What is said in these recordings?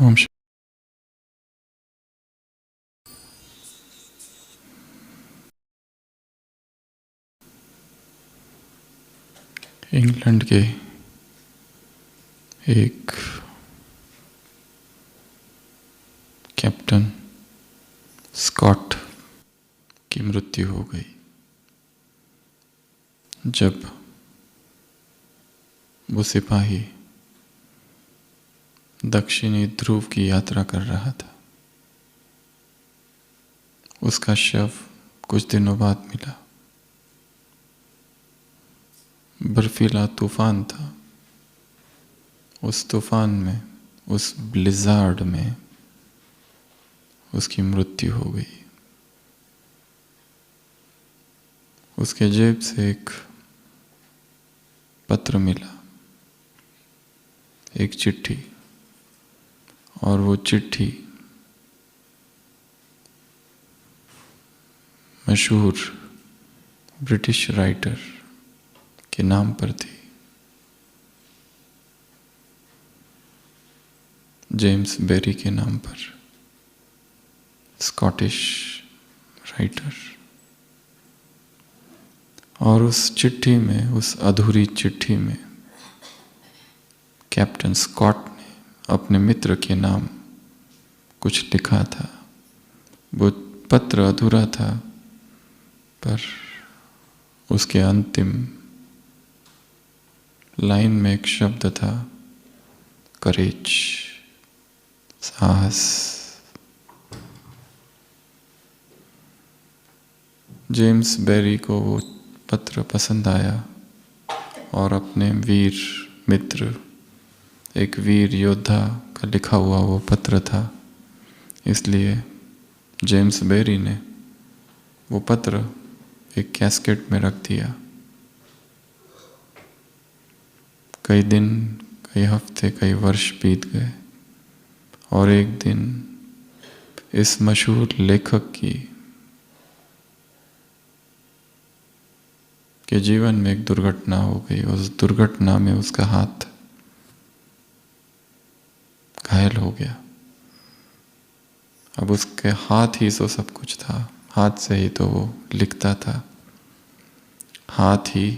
ओम England के एक captain Scott की मृत्यु हो गई जब वो सिपाही दक्षिणी ध्रुव की यात्रा कर रहा था। उसका शव कुछ दिनों बाद मिला। बर्फीला तूफान था। उस तूफान में, उस ब्लिज़ार्ड में उसकी मृत्यु हो गई। उसके जेब से एक पत्र मिला, एक चिट्ठी, और वो चिट्ठी मशहूर ब्रिटिश राइटर के नाम पर थी, जेम्स बेरी के नाम पर, स्कॉटिश राइटर। और उस चिट्ठी में, उस अधूरी चिट्ठी में कैप्टन स्कॉट ने अपने मित्र के नाम कुछ लिखा था। वो पत्र अधूरा था, पर उसके अंतिम लाइन में एक शब्द था, करेज, साहस। जेम्स बेरी को वो पत्र पसंद आया और अपने वीर मित्र, एक वीर योद्धा का लिखा हुआ वो पत्र था, इसलिए जेम्स बेरी ने वो पत्र एक कैस्केट में रख दिया। कई दिन, कई हफ्ते, कई वर्ष बीत गए और एक दिन इस मशहूर लेखक के जीवन में एक दुर्घटना हो गई। उस दुर्घटना में उसका हाथ घायल हो गया। अब उसके हाथ ही तो सब कुछ था, हाथ से ही तो वो लिखता था। हाथ ही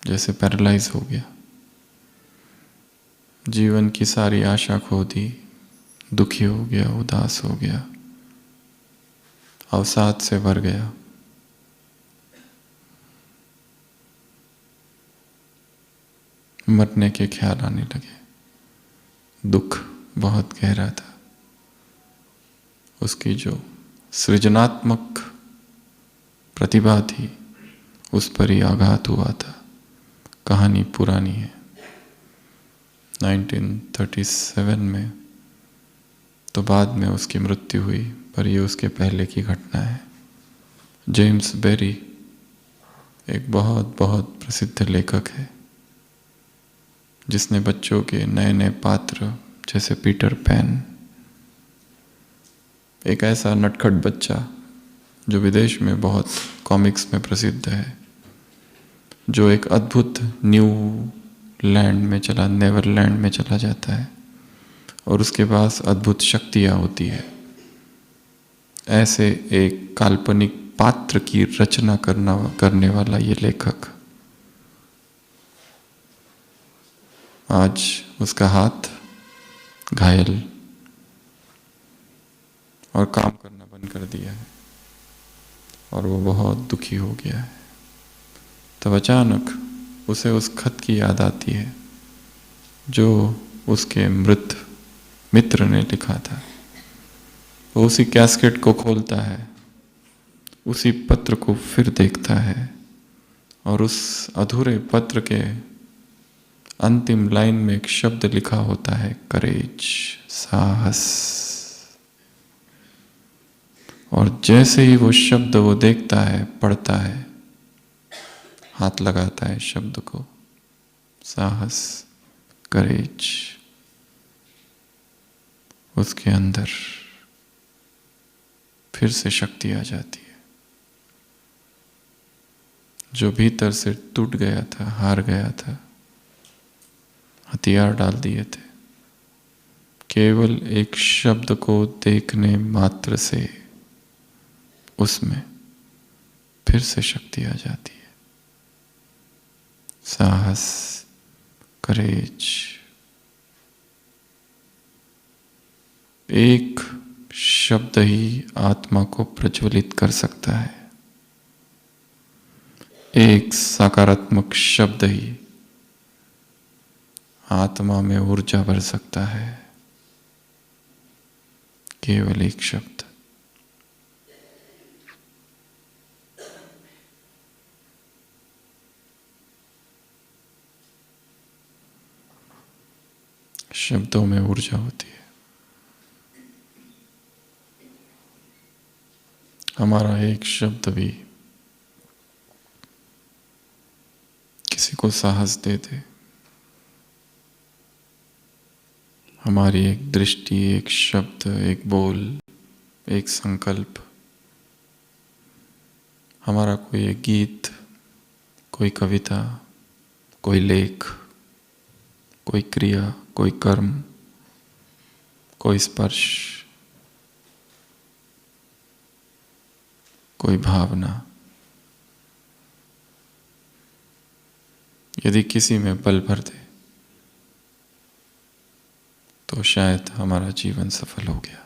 जैसे पैरालाइज हो गया। जीवन की सारी आशा खो दी, दुखी हो गया, उदास हो गया, अवसाद से भर गया। मरने के ख्याल आने लगे। दुख बहुत गहरा था। उसकी जो सृजनात्मक प्रतिभा थी, उस पर ही आघात हुआ था। कहानी पुरानी है, 1937 में तो बाद में उसकी मृत्यु हुई, पर ये उसके पहले की घटना है। जेम्स बेरी एक बहुत बहुत प्रसिद्ध लेखक है, जिसने बच्चों के नए नए पात्र जैसे पीटर पैन, एक ऐसा नटखट बच्चा जो विदेश में बहुत कॉमिक्स में प्रसिद्ध है, जो एक अद्भुत न्यू लैंड में चला, नेवरलैंड में चला जाता है और उसके पास अद्भुत शक्तियाँ होती है। ऐसे एक काल्पनिक पात्र की रचना करने वाला ये लेखक आज उसका हाथ घायल और काम करना बंद कर दिया है और वो बहुत दुखी हो गया है। तब अचानक उसे उस खत की याद आती है जो उसके मृत मित्र ने लिखा था। वो उसी कैस्केट को खोलता है, उसी पत्र को फिर देखता है और उस अधूरे पत्र के अंतिम लाइन में एक शब्द लिखा होता है, करेज, साहस। और जैसे ही वो शब्द वो देखता है, पढ़ता है, हाथ लगाता है शब्द को, साहस, करेज, उसके अंदर फिर से शक्ति आ जाती है। जो भीतर से टूट गया था, हार गया था, हथियार डाल दिए थे, केवल एक शब्द को देखने मात्र से उसमें फिर से शक्ति आ जाती है। साहस, करेज। एक शब्द ही आत्मा को प्रज्वलित कर सकता है। एक सकारात्मक शब्द ही आत्मा में ऊर्जा भर सकता है। केवल एक शब्द। शब्दों में ऊर्जा होती है। हमारा एक शब्द भी किसी को साहस दे दे, हमारी एक दृष्टि, एक शब्द, एक बोल, एक संकल्प, हमारा कोई एक गीत, कोई कविता, कोई लेख, कोई क्रिया, कोई कर्म, कोई स्पर्श, कोई भावना, यदि किसी में बल भर दे तो शायद हमारा जीवन सफल हो गया।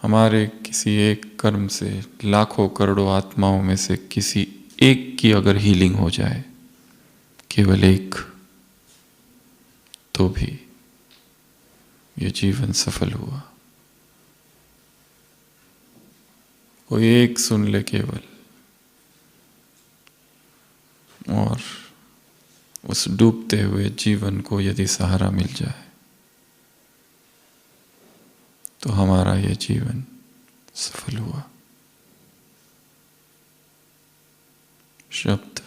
हमारे किसी एक कर्म से लाखों करोड़ों आत्माओं में से किसी एक की अगर हीलिंग हो जाए, केवल एक, तो भी ये जीवन सफल हुआ। कोई एक सुन ले केवल, और उस डूबते हुए जीवन को यदि सहारा मिल जाए तो हमारा यह जीवन सफल हुआ। शब्द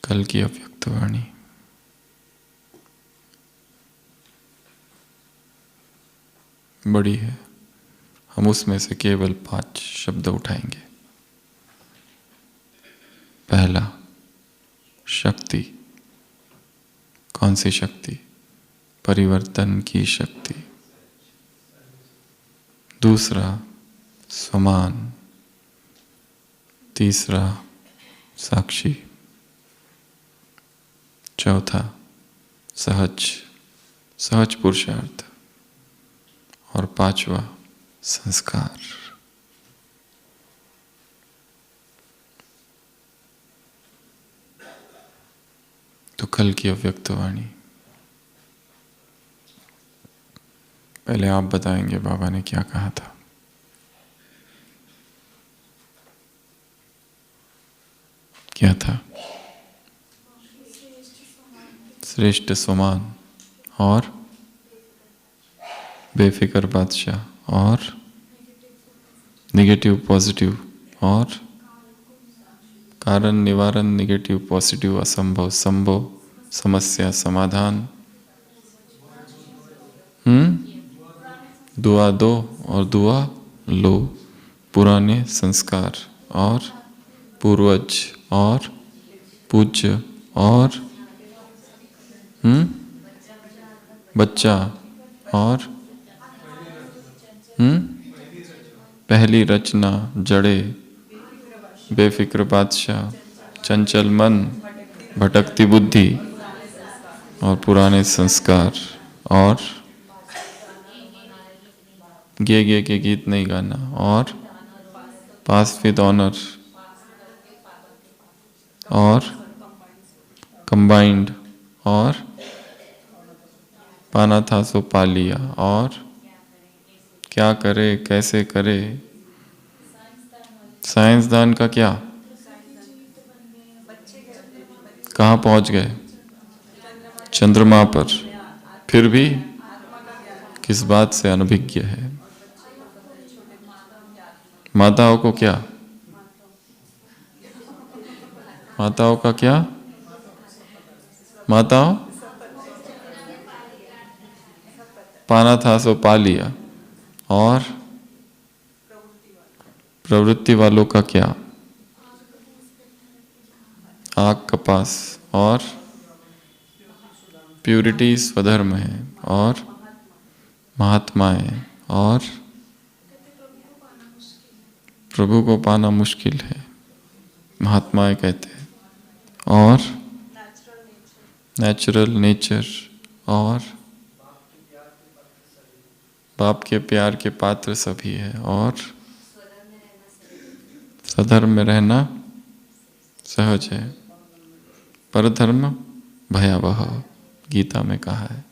कल की अव्यक्त वाणी। बड़ी है, हम उसमें से केवल 5 शब्द उठाएंगे। पहला, शक्ति। कौन सी शक्ति? परिवर्तन की शक्ति। दूसरा, समान। तीसरा, साक्षी। चौथा, सहज पुरुषार्थ। और 5वां, संस्कार। तो कल की अव्यक्त वाणी। पहले आप बताएंगे बाबा ने क्या कहा था। क्या था? श्रेष्ठ समान और बेफिक्र बादशाह और निगेटिव पॉजिटिव और कारण निवारण, निगेटिव पॉजिटिव, असंभव संभव, समस्या समाधान, दुआ दो और दुआ लो, पुराने संस्कार और पूर्वज और पूज्य और बच्चा और पहली रचना, जड़े, बेफिक्र बादशाह, चंचल मन, भटकती बुद्धि और पुराने संस्कार और गे के गीत नहीं गाना और पास विद ऑनर और कंबाइंड और पाना था सो पा लिया और क्या करे कैसे करे। साइंसदान का क्या? कहाँ पहुंच गए? चंद्रमा पर। फिर भी किस बात से अनभिज्ञ है? माताओं को क्या? माताओं का क्या? माताओं पाना था सो पा लिया और प्रवृत्ति वालों का क्या? आग कपास और प्यूरिटी स्वधर्म है और महात्माएं और प्रभु को पाना मुश्किल है, महात्माएं कहते हैं, और नेचुरल नेचर और बाप के प्यार के पात्र सभी है और स्वधर्म में रहना सहज है। परधर्म भयावह गीता में कहा है।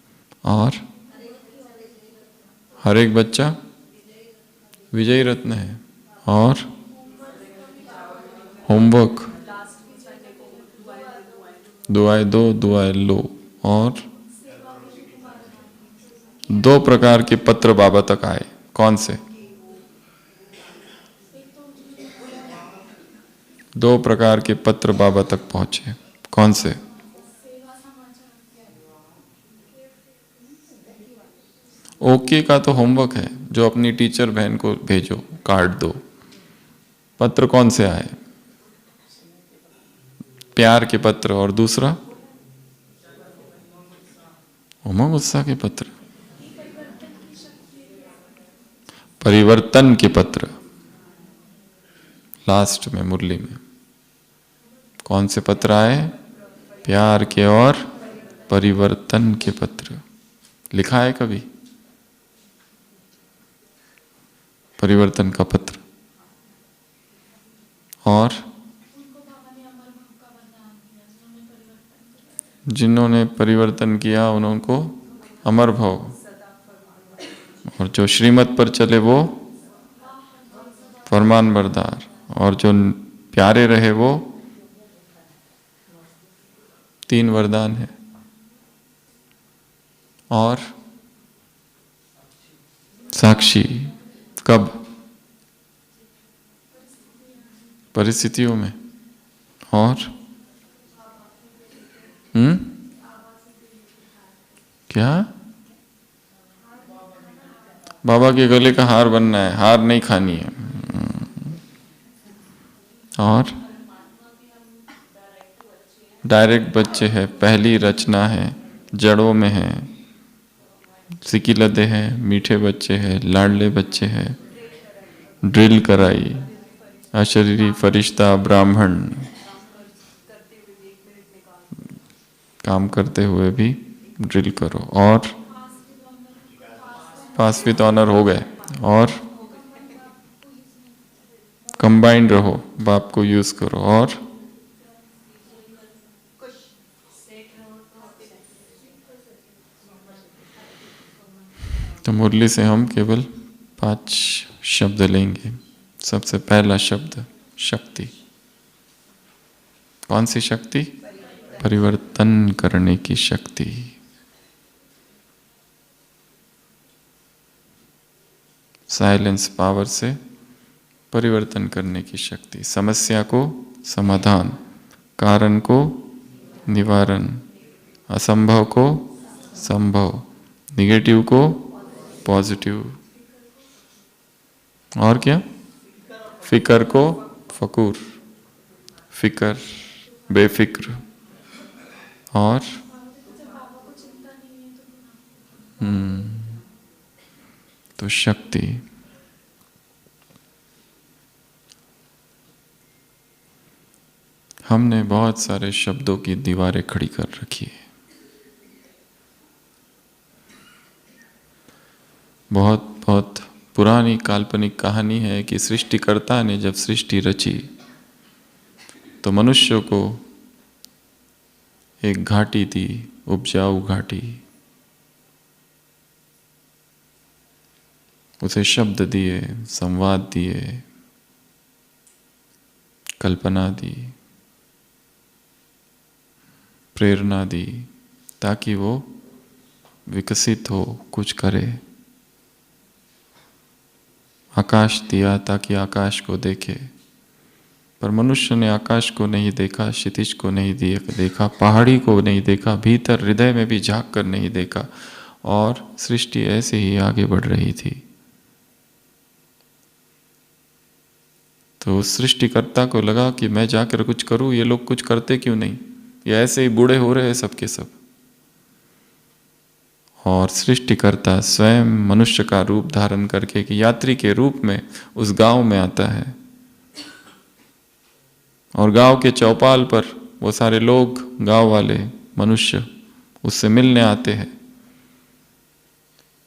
और हर एक बच्चा विजयी रत्न है और होमवर्क दुआएं दो दुआएं लो और 2 प्रकार के पत्र बाबा तक आए। कौन से? 2 प्रकार के पत्र बाबा तक पहुंचे। कौन से? ओके का तो होमवर्क है, जो अपनी टीचर बहन को भेजो, कार्ड दो। पत्र कौन से आए? प्यार के पत्र। और दूसरा उमंग उत्साह के पत्र, परिवर्तन के पत्र। लास्ट में मुरली में कौन से पत्र आए? प्यार के और परिवर्तन के पत्र। लिखा है कभी परिवर्तन का पत्र? और जिन्होंने परिवर्तन किया उनको अमर भव, और जो श्रीमत पर चले वो फरमान बरदार, और जो प्यारे रहे वो 3 वरदान है। और साक्षी कब? परिस्थितियों में। और क्या? बाबा के गले का हार बनना है, हार नहीं खानी है। और डायरेक्ट बच्चे हैं, पहली रचना है, जड़ों में है, सिकिलदे हैं, मीठे बच्चे हैं, लाडले बच्चे हैं, ड्रिल कराई, अशरीरी फरिश्ता ब्राह्मण, काम करते हुए भी ड्रिल करो। और पास विद ऑनर हो गए। और कंबाइंड रहो, बाप को यूज करो। और तो मुरली से हम केवल 5 शब्द लेंगे। सबसे पहला शब्द शक्ति। कौन सी शक्ति? परिवर्तन करने की शक्ति। साइलेंस पावर से परिवर्तन करने की शक्ति। समस्या को समाधान, कारण को निवारण, असंभव को संभव, निगेटिव को पॉजिटिव, और क्या? फिकर को फकूर, फिकर बेफिक्र। और तो शक्ति। हमने बहुत सारे शब्दों की दीवारें खड़ी कर रखी है। बहुत बहुत पुरानी काल्पनिक कहानी है कि सृष्टिकर्ता ने जब सृष्टि रची तो मनुष्य को एक घाटी दी, उपजाऊ घाटी। उसे शब्द दिए, संवाद दिए, कल्पना दी, प्रेरणा दी, ताकि वो विकसित हो, कुछ करे। आकाश दिया ताकि आकाश को देखे, पर मनुष्य ने आकाश को नहीं देखा, क्षितिज को नहीं देखा, पहाड़ी को नहीं देखा, भीतर हृदय में भी झांक कर नहीं देखा, और सृष्टि ऐसे ही आगे बढ़ रही थी। तो उस सृष्टिकर्ता को लगा कि मैं जाकर कुछ करूं, ये लोग कुछ करते क्यों नहीं, ये ऐसे ही बूढ़े हो रहे हैं सबके सब। और सृष्टिकर्ता स्वयं मनुष्य का रूप धारण करके कि यात्री के रूप में उस गांव में आता है, और गांव के चौपाल पर वो सारे लोग, गांव वाले मनुष्य उससे मिलने आते हैं।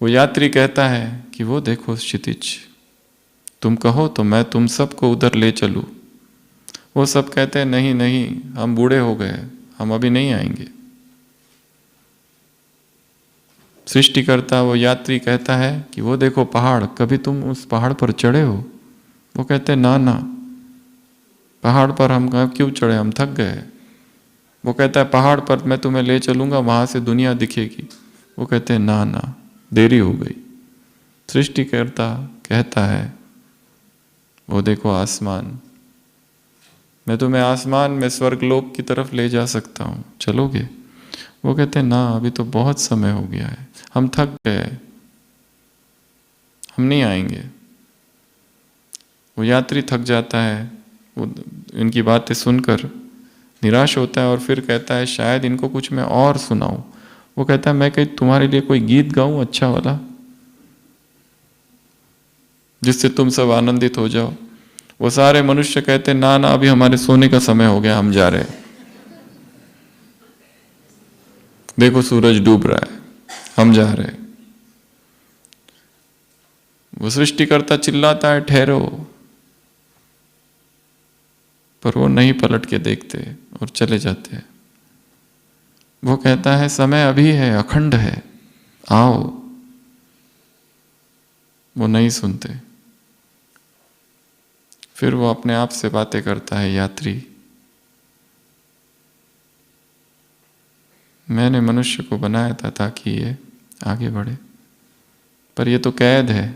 वो यात्री कहता है कि वो देखो क्षितिज, तुम कहो तो मैं तुम सबको उधर ले चलूं। वो सब कहते हैं नहीं नहीं, हम बूढ़े हो गए, हम अभी नहीं आएंगे। सृष्टिकर्ता वो यात्री कहता है कि वो देखो पहाड़, कभी तुम उस पहाड़ पर चढ़े हो? वो कहते हैं ना ना, पहाड़ पर हम क्यों चढ़े, हम थक गए। वो कहता है पहाड़ पर मैं तुम्हें ले चलूंगा, वहां से दुनिया दिखेगी। वो कहते हैं ना ना, देरी हो गई। सृष्टिकर्ता कहता है वो देखो आसमान, मैं तुम्हें आसमान में स्वर्गलोक की तरफ ले जा सकता हूँ, चलोगे? वो कहते हैं ना, अभी तो बहुत समय हो गया है, हम थक गए, हम नहीं आएंगे। वो यात्री थक जाता है, वो इनकी बातें सुनकर निराश होता है और फिर कहता है शायद इनको कुछ मैं और सुनाऊं। वो कहता है मैं कहीं तुम्हारे लिए कोई गीत गाऊं अच्छा वाला, जिससे तुम सब आनंदित हो जाओ। वो सारे मनुष्य कहते ना ना, अभी हमारे सोने का समय हो गया, हम जा रहे हैं, देखो सूरज डूब रहा है, हम जा रहे हैं। वो सृष्टिकर्ता चिल्लाता है ठहरो, पर वो नहीं पलट के देखते और चले जाते हैं। वो कहता है समय अभी है, अखंड है, आओ। वो नहीं सुनते। फिर वो अपने आप से बातें करता है, यात्री मैंने मनुष्य को बनाया था ताकि ये आगे बढ़े, पर ये तो कैद है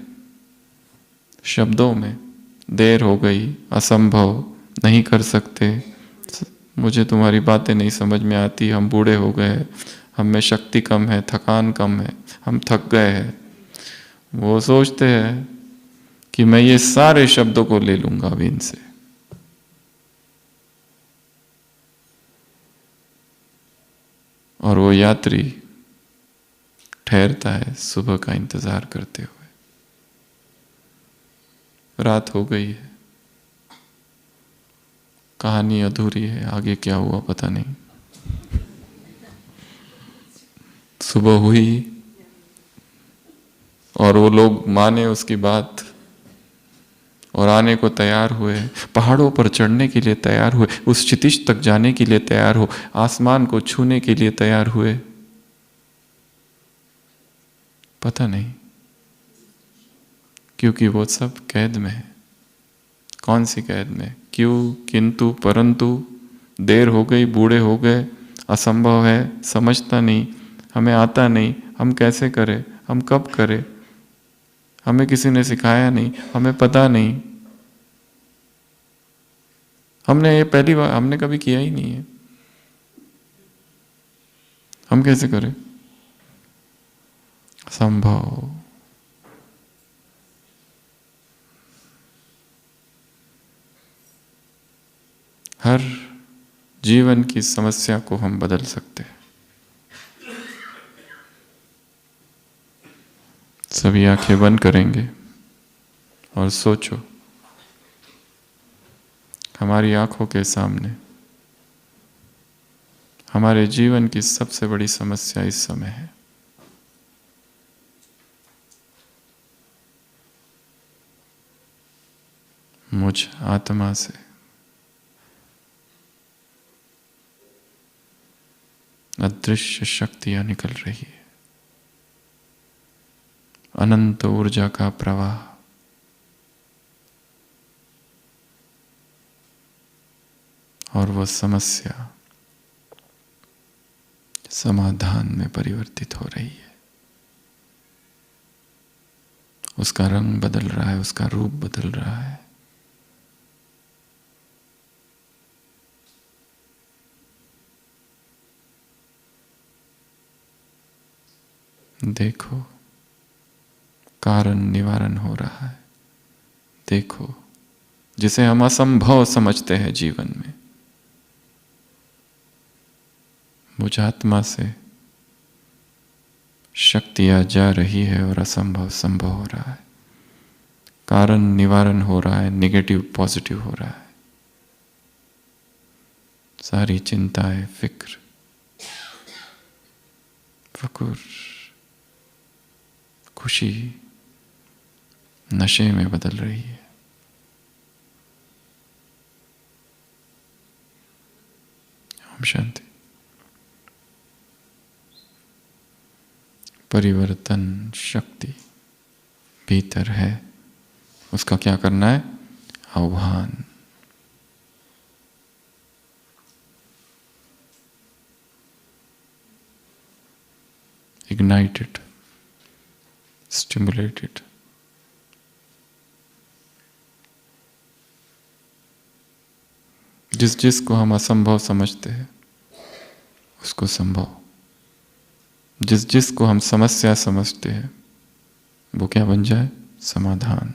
शब्दों में, देर हो गई, असंभव, नहीं कर सकते, मुझे तुम्हारी बातें नहीं समझ में आती, हम बूढ़े हो गए, हम में शक्ति कम है, थकान कम है, हम थक गए हैं। वो सोचते हैं कि मैं ये सारे शब्दों को ले लूंगा अभी इनसे। और वो यात्री ठहरता है सुबह का इंतजार करते हुए। रात हो गई है, कहानी अधूरी है, आगे क्या हुआ पता नहीं। सुबह हुई और वो लोग माने उसकी बात और आने को तैयार हुए, पहाड़ों पर चढ़ने के लिए तैयार हुए, उस क्षितिज तक जाने के लिए तैयार हो, आसमान को छूने के लिए तैयार हुए। पता नहीं, क्योंकि वो सब कैद में है। कौन सी कैद में, क्यों, किंतु, परंतु, देर हो गई, बूढ़े हो गए, असंभव है, समझता नहीं, हमें आता नहीं, हम कैसे करें, हम कब करें, हमें किसी ने सिखाया नहीं, हमें पता नहीं, हमने ये पहली बार, हमने कभी किया ही नहीं है, हम कैसे करें, संभव। हर जीवन की समस्या को हम बदल सकते हैं। सभी आंखें बंद करेंगे और सोचो, हमारी आंखों के सामने हमारे जीवन की सबसे बड़ी समस्या इस समय है। मुझ आत्मा से अदृश्य शक्तियां निकल रही है, अनंत ऊर्जा का प्रवाह, और वह समस्या समाधान में परिवर्तित हो रही है। उसका रंग बदल रहा है, उसका रूप बदल रहा है। देखो, कारण निवारण हो रहा है। देखो, जिसे हम असंभव समझते हैं जीवन में, मुझ आत्मा से शक्तियां जा रही है और असंभव संभव हो रहा है, कारण निवारण हो रहा है, नेगेटिव पॉजिटिव हो रहा है। सारी चिंताएं, फिक्र, फकुर, खुशी नशे में बदल रही है। ओम शांति। परिवर्तन शक्ति भीतर है, उसका क्या करना है? आह्वान। ignited, stimulated. जिस जिसको हम असंभव समझते हैं उसको संभव, जिस जिसको हम समस्या समझते हैं वो क्या बन जाए? समाधान।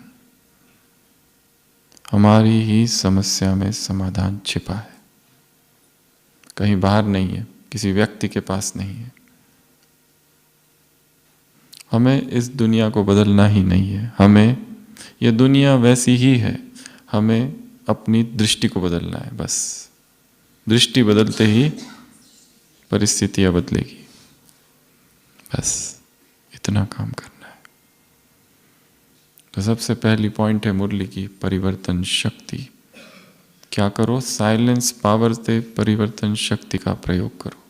हमारी ही समस्या में समाधान छिपा है, कहीं बाहर नहीं है, किसी व्यक्ति के पास नहीं है। हमें इस दुनिया को बदलना ही नहीं है, हमें यह दुनिया वैसी ही है, हमें अपनी दृष्टि को बदलना है। बस दृष्टि बदलते ही परिस्थितियां बदलेगी, बस इतना काम करना है। तो सबसे पहली पॉइंट है मुरली की, परिवर्तन शक्ति। क्या करो? साइलेंस पावर से परिवर्तन शक्ति का प्रयोग करो।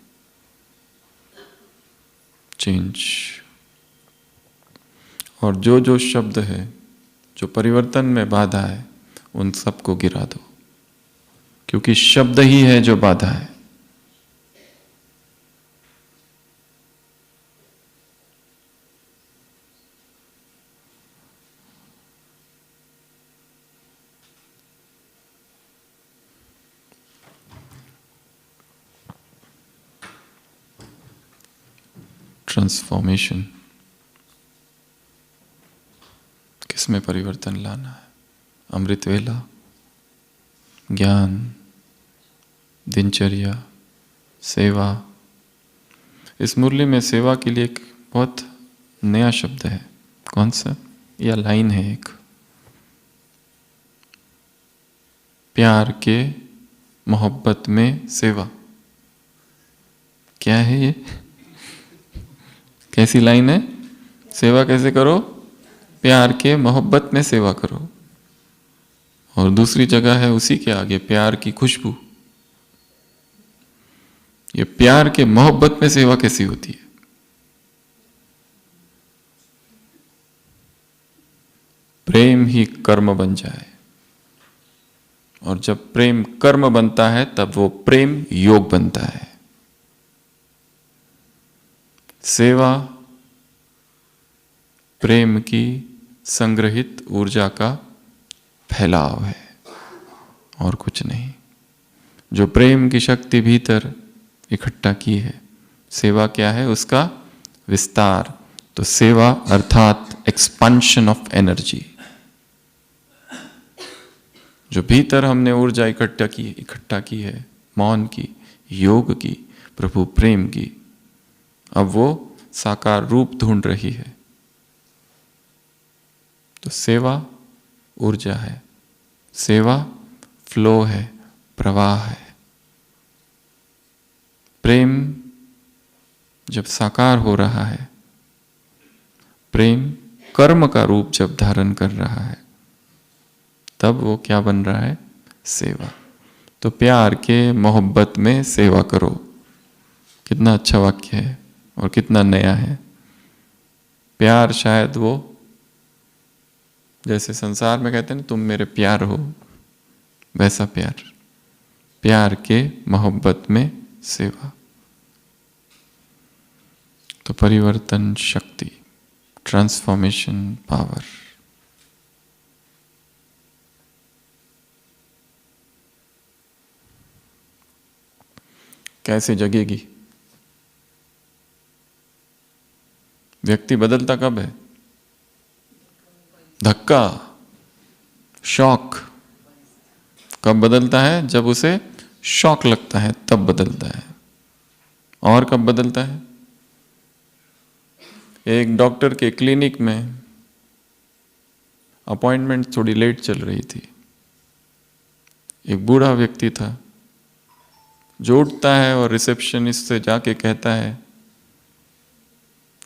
चेंज। और जो जो शब्द है जो परिवर्तन में बाधा है उन सबको गिरा दो, क्योंकि शब्द ही है जो बाधा है। ट्रांसफॉर्मेशन, किसमें परिवर्तन लाना है? अमृत वेला, ज्ञान, दिनचर्या, सेवा। इस मुरली में सेवा के लिए एक बहुत नया शब्द है। कौन सा? या लाइन है एक, प्यार के मोहब्बत में सेवा। क्या है ये? कैसी लाइन है? सेवा कैसे करो? प्यार के मोहब्बत में सेवा करो। और दूसरी जगह है उसी के आगे, प्यार की खुशबू। ये प्यार के मोहब्बत में सेवा कैसी होती है? प्रेम ही कर्म बन जाए, और जब प्रेम कर्म बनता है तब वो प्रेम योग बनता है। सेवा प्रेम की संग्रहित ऊर्जा का फैलाव है और कुछ नहीं। जो प्रेम की शक्ति भीतर इकट्ठा की है, सेवा क्या है? उसका विस्तार। तो सेवा अर्थात एक्सपेंशन ऑफ एनर्जी। जो भीतर हमने ऊर्जा इकट्ठा की है, मौन की, योग की, प्रभु प्रेम की, अब वो साकार रूप ढूंढ रही है। तो सेवा ऊर्जा है, सेवा फ्लो है, प्रवाह है। प्रेम जब साकार हो रहा है, प्रेम कर्म का रूप जब धारण कर रहा है, तब वो क्या बन रहा है? सेवा। तो प्यार के मोहब्बत में सेवा करो। कितना अच्छा वाक्य है और कितना नया है। प्यार शायद वो, जैसे संसार में कहते हैं ना, तुम मेरे प्यार हो, वैसा प्यार। प्यार के मोहब्बत में सेवा। तो परिवर्तन शक्ति, ट्रांसफॉर्मेशन पावर। कैसे जगेगी? व्यक्ति बदलता कब है? धक्का, शॉक, कब बदलता है? जब उसे शॉक लगता है तब बदलता है। और कब बदलता है? एक डॉक्टर के क्लिनिक में अपॉइंटमेंट थोड़ी लेट चल रही थी। एक बूढ़ा व्यक्ति था जो उठता है और रिसेप्शनिस्ट से जाके कहता है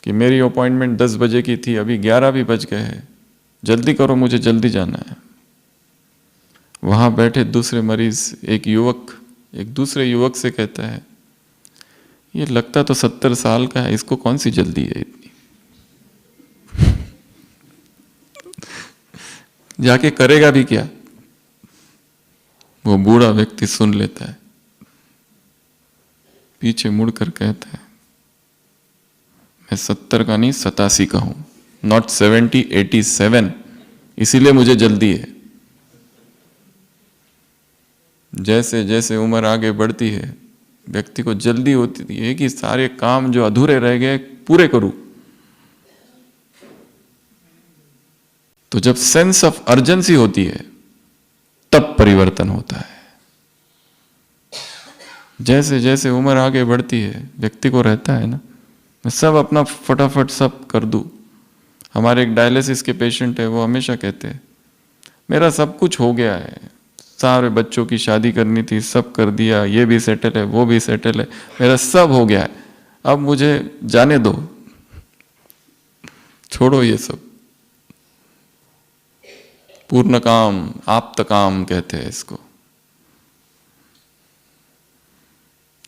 कि मेरी अपॉइंटमेंट 10 बजे की थी, अभी 11 भी बज गए हैं, जल्दी करो, मुझे जल्दी जाना है। वहां बैठे दूसरे मरीज, एक युवक एक दूसरे युवक से कहता है, ये लगता तो 70 साल का है, इसको कौन सी जल्दी है इतनी? जाके करेगा भी क्या? वो बूढ़ा व्यक्ति सुन लेता है, पीछे मुड़कर कहता है, मैं 70 का नहीं 87 का हूं, नॉट 70, 87, इसीलिए मुझे जल्दी है। जैसे जैसे उम्र आगे बढ़ती है व्यक्ति को जल्दी होती है कि सारे काम जो अधूरे रह गए पूरे करूं। तो जब सेंस ऑफ अर्जेंसी होती है तब परिवर्तन होता है। जैसे जैसे उम्र आगे बढ़ती है व्यक्ति को रहता है ना, मैं सब अपना फटाफट सब कर दूं। हमारे एक डायलिसिस के पेशेंट है, वो हमेशा कहते हैं मेरा सब कुछ हो गया है, सारे बच्चों की शादी करनी थी सब कर दिया, ये भी सेटल है वो भी सेटल है, मेरा सब हो गया है, अब मुझे जाने दो, छोड़ो ये सब। पूर्ण काम, आप्त काम कहते हैं इसको।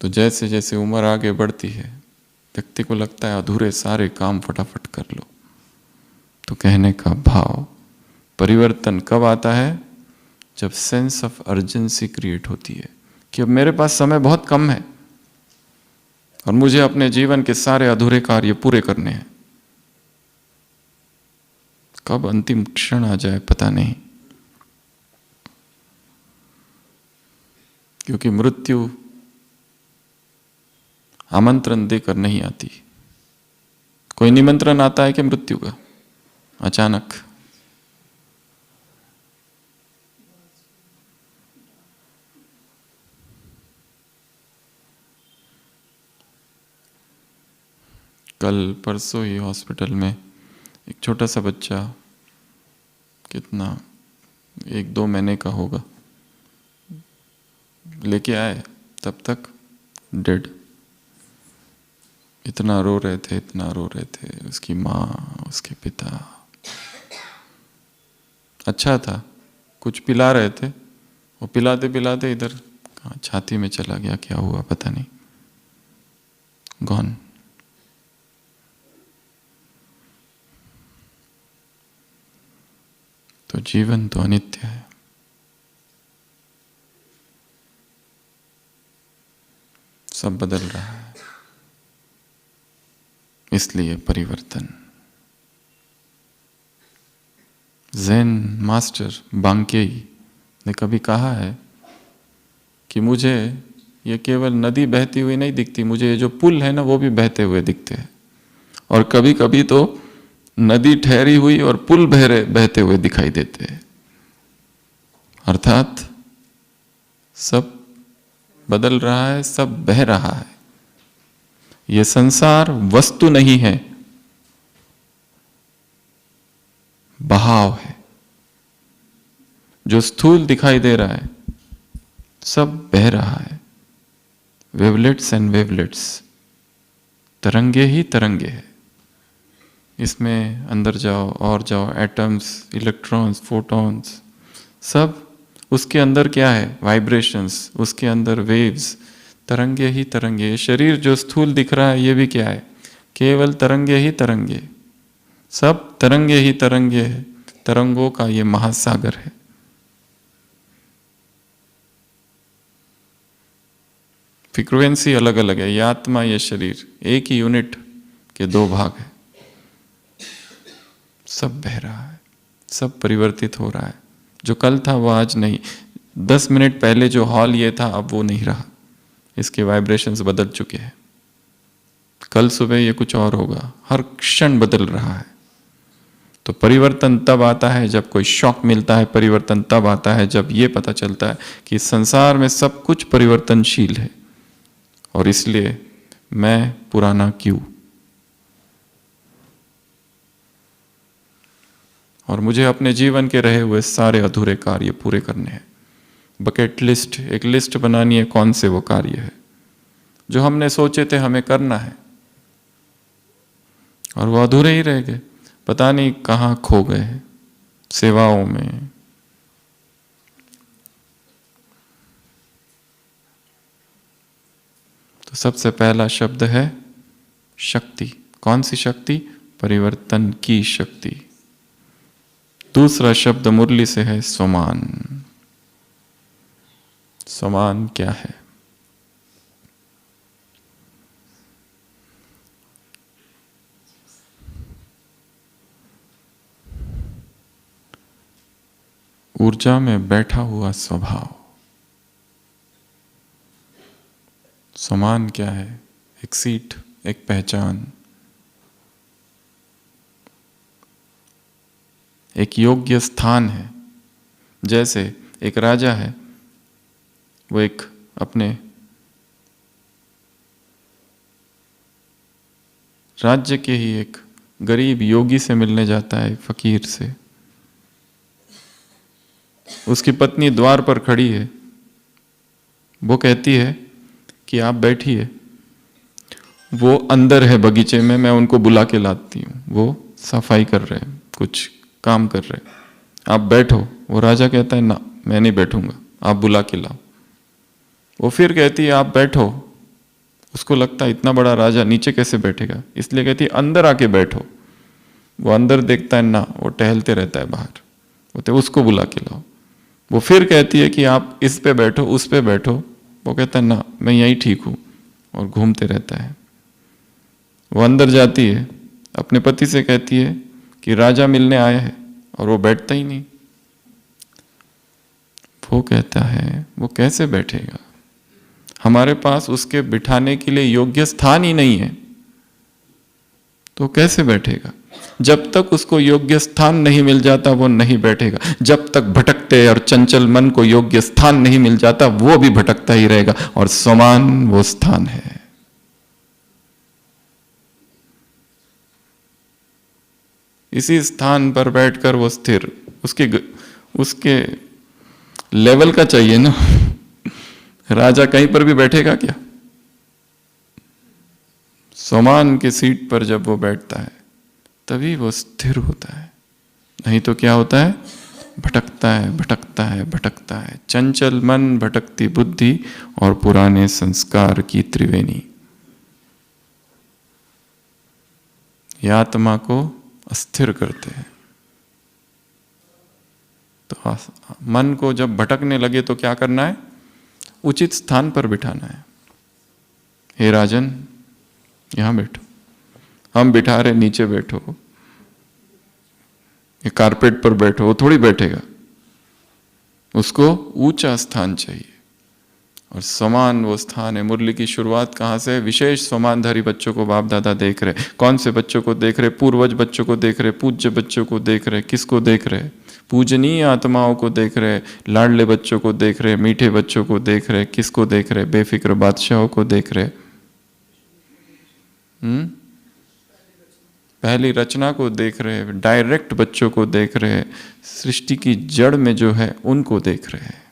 तो जैसे जैसे उम्र आगे बढ़ती है व्यक्ति को लगता है अधूरे सारे काम फटाफट कर लो। तो कहने का भाव, परिवर्तन कब आता है? जब सेंस ऑफ अर्जेंसी क्रिएट होती है कि अब मेरे पास समय बहुत कम है और मुझे अपने जीवन के सारे अधूरे कार्य पूरे करने हैं। कब अंतिम क्षण आ जाए पता नहीं, क्योंकि मृत्यु आमंत्रण देकर नहीं आती। कोई निमंत्रण आता है कि मृत्यु का? अचानक। कल परसों ही हॉस्पिटल में एक छोटा सा बच्चा, कितना 1-2 महीने का होगा, लेके आए, तब तक डेड। इतना रो रहे थे, इतना रो रहे थे, उसकी माँ, उसके पिता। अच्छा था, कुछ पिला रहे थे, वो पिलाते पिलाते इधर कहाँ छाती में चला गया, क्या हुआ पता नहीं, गॉन। तो जीवन तो अनित्य है। सब बदल रहा है, इसलिए परिवर्तन। ज़ेन मास्टर बांकेई ने कभी कहा है कि मुझे ये केवल नदी बहती हुई नहीं दिखती, मुझे ये जो पुल है ना वो भी बहते हुए दिखते हैं। और कभी कभी तो नदी ठहरी हुई और पुल बहते हुए दिखाई देते हैं। अर्थात सब बदल रहा है, सब बह रहा है। ये संसार वस्तु नहीं है, बहाव है। जो स्थूल दिखाई दे रहा है सब बह रहा है। वेवलेट्स एंड वेवलेट्स, तरंगे ही तरंगे है। इसमें अंदर जाओ और जाओ, एटम्स, इलेक्ट्रॉन्स, फोटॉन्स, सब उसके अंदर क्या है? वाइब्रेशंस, उसके अंदर वेव्स, तरंगे ही तरंगे। ये शरीर जो स्थूल दिख रहा है ये भी क्या है? केवल तरंगे ही तरंगे। सब तरंगे ही तरंगे है। तरंगों का ये महासागर है। फ्रीक्वेंसी अलग अलग है। ये आत्मा, ये शरीर एक ही यूनिट के 2 भाग है। सब बह रहा है, सब परिवर्तित हो रहा है। जो कल था वो आज नहीं। 10 मिनट पहले जो हॉल ये था अब वो नहीं रहा। इसके वाइब्रेशंस बदल चुके हैं। कल सुबह ये कुछ और होगा। हर क्षण बदल रहा है। तो परिवर्तन तब आता है जब कोई शॉक मिलता है, परिवर्तन तब आता है जब ये पता चलता है कि संसार में सब कुछ परिवर्तनशील है और इसलिए मैं पुराना क्यों, और मुझे अपने जीवन के रहे हुए सारे अधूरे कार्य पूरे करने हैं। बकेट लिस्ट, एक लिस्ट बनानी है, कौन से वो कार्य है जो हमने सोचे थे हमें करना है और वो अधूरे ही रह गए, पता नहीं कहाँ खो गए, सेवाओं में। तो सबसे पहला शब्द है शक्ति। कौन सी शक्ति? परिवर्तन की शक्ति। दूसरा शब्द मुरली से है स्वमान। स्वमान क्या है? ऊर्जा में बैठा हुआ स्वभाव। स्वमान क्या है? एक सीट, एक पहचान, एक योग्य स्थान है। जैसे एक राजा है, वो एक अपने राज्य के ही एक गरीब योगी से मिलने जाता है, फकीर से। उसकी पत्नी द्वार पर खड़ी है, वो कहती है कि आप बैठिए, वो अंदर है बगीचे में, मैं उनको बुला के लाती हूँ। वो सफाई कर रहे हैं, कुछ काम कर रहे, आप बैठो। वो राजा कहता है ना, मैं नहीं बैठूंगा, आप बुला के लाओ। वो फिर कहती है आप बैठो। उसको लगता है इतना बड़ा राजा नीचे कैसे बैठेगा, इसलिए कहती है अंदर आके बैठो। वो अंदर देखता है ना, वो टहलते रहता है बाहर। बोलते उसको बुला के लाओ। वो फिर कहती है कि आप इस पे बैठो, उस पे बैठो। वो कहता है ना, मैं यहीं ठीक हूँ, और घूमते रहता है। वो अंदर जाती है, अपने पति से कहती है कि राजा मिलने आया है, और वो बैठता ही नहीं। वो कहता है वो कैसे बैठेगा, हमारे पास उसके बिठाने के लिए योग्य स्थान ही नहीं है, तो कैसे बैठेगा। जब तक उसको योग्य स्थान नहीं मिल जाता वो नहीं बैठेगा। जब तक भटकते और चंचल मन को योग्य स्थान नहीं मिल जाता वो भी भटकता ही रहेगा, और समान वो स्थान है। इसी स्थान पर बैठकर वो स्थिर, उसके लेवल का चाहिए ना। राजा कहीं पर भी बैठेगा क्या? समान की सीट पर जब वो बैठता है तभी वो स्थिर होता है, नहीं तो क्या होता है? भटकता है, भटकता है, भटकता है। चंचल मन, भटकती बुद्धि और पुराने संस्कार की त्रिवेणी, ये आत्मा को अस्थिर करते हैं। तो मन को जब भटकने लगे तो क्या करना है? उचित स्थान पर बिठाना है। हे राजन, यहां बैठो, हम बिठा रहे नीचे बैठो, ये कारपेट पर बैठो। वो थोड़ी बैठेगा, उसको ऊंचा स्थान चाहिए, और समान वो स्थान है। मुरली की शुरुआत कहाँ से? विशेष समानधारी बच्चों को बाप दादा देख रहे। कौन से बच्चों को देख रहे? पूर्वज बच्चों को देख रहे, पूज्य बच्चों को देख रहे। किसको देख रहे? पूजनीय आत्माओं को देख रहे, लाडले बच्चों को देख रहे, मीठे बच्चों को देख रहे। किसको देख रहे? बेफिक्र बादशाहों को देख रहे। पहली रचना को देख रहे, डायरेक्ट बच्चों को देख रहे, सृष्टि की जड़ में जो है उनको देख रहे हैं।